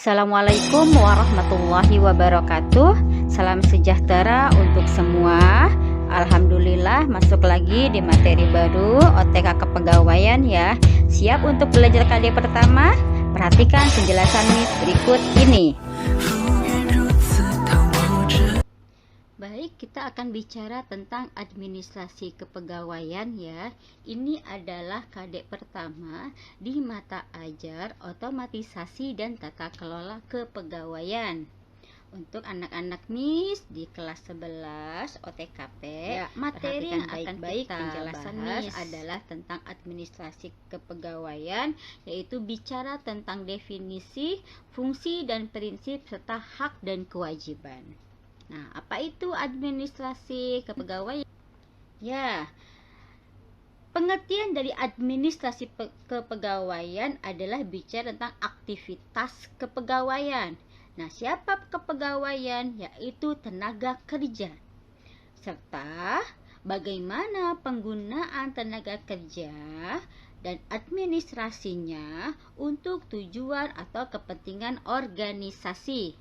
Assalamualaikum warahmatullahi wabarakatuh. Salam sejahtera untuk semua. Alhamdulillah masuk lagi di materi baru OTK Kepegawaian ya. Siap untuk belajar KD pertama? Perhatikan penjelasan berikut ini. Baik, kita akan bicara tentang administrasi kepegawaian ya. Ini adalah KD pertama di mata ajar otomatisasi dan tata kelola kepegawaian. Untuk anak-anak MIS di kelas 11 OTKP, ya, materi yang akan kita bahas adalah tentang administrasi kepegawaian, yaitu bicara tentang definisi, fungsi dan prinsip serta hak dan kewajiban. Nah, apa itu administrasi kepegawaian? Ya, pengertian dari administrasi kepegawaian adalah bicara tentang aktivitas kepegawaian. Nah, siapa kepegawaian? Yaitu tenaga kerja. Serta bagaimana penggunaan tenaga kerja dan administrasinya untuk tujuan atau kepentingan organisasi.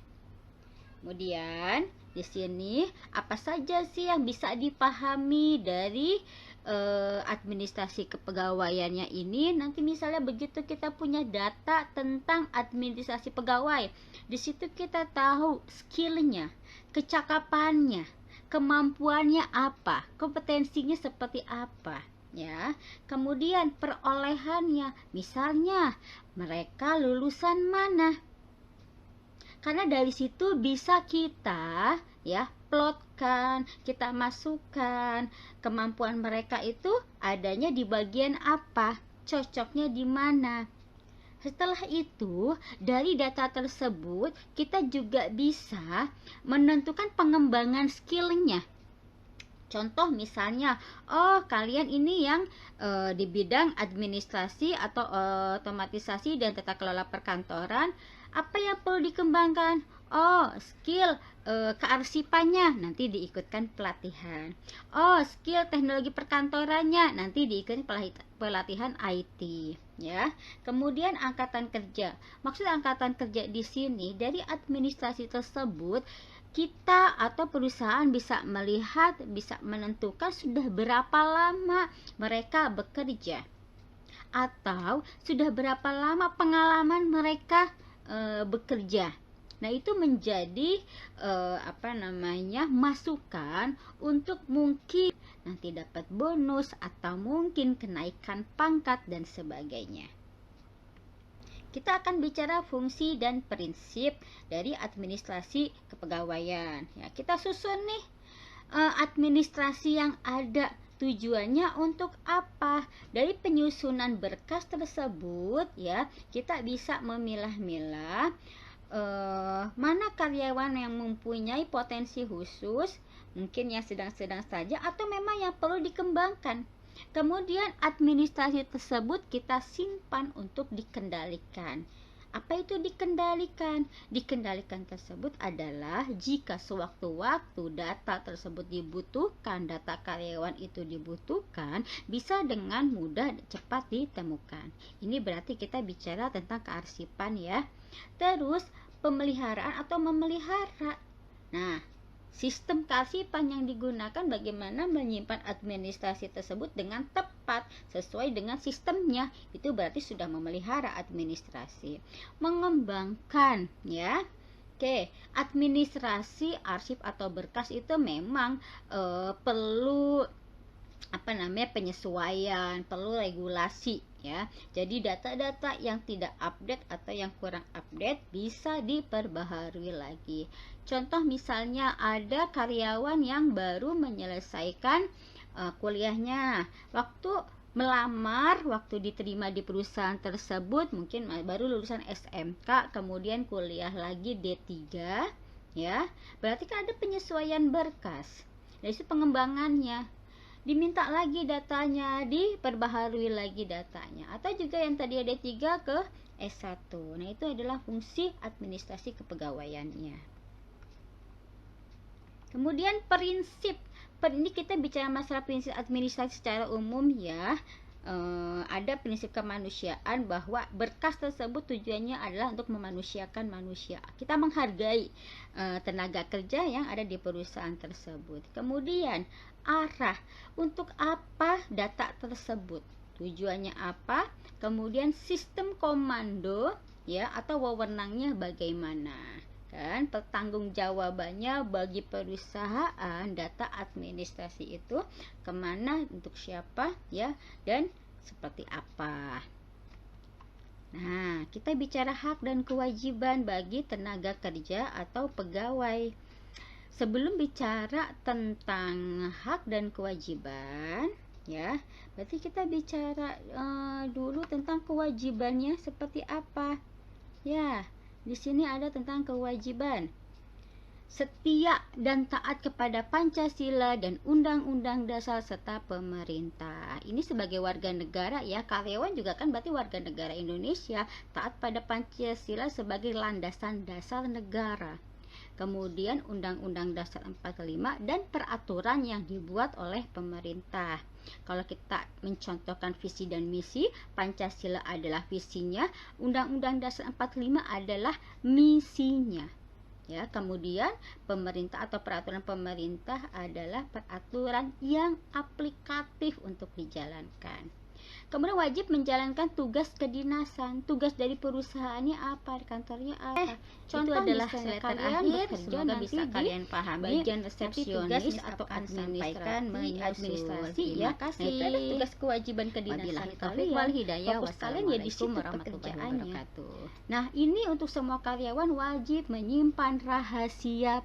Kemudian di sini apa saja sih yang bisa dipahami dari administrasi kepegawaiannya ini? Nanti misalnya begitu kita punya data tentang administrasi pegawai, di situ kita tahu skillnya, kecakapannya, kemampuannya apa, kompetensinya seperti apa. Ya, kemudian perolehannya, misalnya mereka lulusan mana. Karena dari situ bisa kita ya plotkan, kita masukkan kemampuan mereka itu adanya di bagian apa, cocoknya di mana. Setelah itu, dari data tersebut kita juga bisa menentukan pengembangan skillnya. Contoh misalnya, oh kalian ini yang di bidang administrasi atau otomatisasi dan tata kelola perkantoran, apa yang perlu dikembangkan? Oh, skill kearsipannya nanti diikutkan pelatihan. Oh, skill teknologi perkantorannya nanti diikutkan pelatihan IT, ya. Kemudian angkatan kerja. Maksud angkatan kerja di sini dari administrasi tersebut kita atau perusahaan bisa melihat, bisa menentukan sudah berapa lama mereka bekerja atau sudah berapa lama pengalaman mereka bekerja. Nah, itu menjadi masukan untuk mungkin nanti dapat bonus atau mungkin kenaikan pangkat dan sebagainya. Kita akan bicara fungsi dan prinsip dari administrasi kepegawaian. Ya, kita susun nih administrasi yang ada. Tujuannya untuk apa? Dari penyusunan berkas tersebut ya, kita bisa memilah-milah mana karyawan yang mempunyai potensi khusus, mungkin yang sedang-sedang saja atau memang yang perlu dikembangkan. Kemudian administrasi tersebut kita simpan untuk dikendalikan. Apa itu dikendalikan? Dikendalikan tersebut adalah jika sewaktu-waktu data tersebut dibutuhkan, data karyawan itu dibutuhkan, bisa dengan mudah cepat ditemukan. Ini berarti kita bicara tentang kearsipan ya. Terus pemeliharaan atau memelihara. Nah, sistem kearsipan yang digunakan bagaimana menyimpan administrasi tersebut dengan tepat sesuai dengan sistemnya. Itu berarti sudah memelihara administrasi. Mengembangkan ya. Oke, administrasi arsip atau berkas itu memang perlu penyesuaian, perlu regulasi ya. Jadi data-data yang tidak update atau yang kurang update bisa diperbaharui lagi. Contoh misalnya ada karyawan yang baru menyelesaikan kuliahnya. Waktu melamar, waktu diterima di perusahaan tersebut mungkin baru lulusan SMK, kemudian kuliah lagi D3 ya. Berarti kan ada penyesuaian berkas. Dari situ pengembangannya. Diminta lagi datanya, diperbaharui lagi datanya. Atau juga yang tadi ada 3 ke S1. Nah, itu adalah fungsi administrasi kepegawaiannya. Kemudian prinsip. Ini kita bicara masalah prinsip administrasi secara umum ya. ada prinsip kemanusiaan bahwa berkas tersebut tujuannya adalah untuk memanusiakan manusia. Kita menghargai tenaga kerja yang ada di perusahaan tersebut. Kemudian arah, untuk apa data tersebut, tujuannya apa, kemudian sistem komando ya atau wewenangnya bagaimana. Kan pertanggungjawabannya bagi perusahaan data administrasi itu kemana, untuk siapa ya, dan seperti apa. Nah, kita bicara hak dan kewajiban bagi tenaga kerja atau pegawai. Sebelum bicara tentang hak dan kewajiban ya, berarti kita bicara dulu tentang kewajibannya seperti apa ya. Di sini ada tentang kewajiban setia dan taat kepada Pancasila dan Undang-Undang Dasar serta pemerintah. Ini sebagai warga negara ya, karyawan juga kan berarti warga negara Indonesia, taat pada Pancasila sebagai landasan dasar negara. Kemudian Undang-Undang Dasar 45 dan peraturan yang dibuat oleh pemerintah. Kalau kita mencontohkan visi dan misi, Pancasila adalah visinya, Undang-Undang Dasar 45 adalah misinya. Ya, kemudian pemerintah atau peraturan pemerintah adalah peraturan yang aplikatif untuk dijalankan. Kemudian wajib menjalankan tugas kedinasan. Tugas dari perusahaannya apa, kantornya apa. Contoh itu adalah selatan akhir, semoga bisa kalian pahami. Bagian resepsionis atau administrasi ya. Kasih. Nah, itu ada tugas kewajiban kedinasan kalian. Fokus kalian ya di situ pekerjaannya. Nah, ini untuk semua karyawan wajib menyimpan rahasia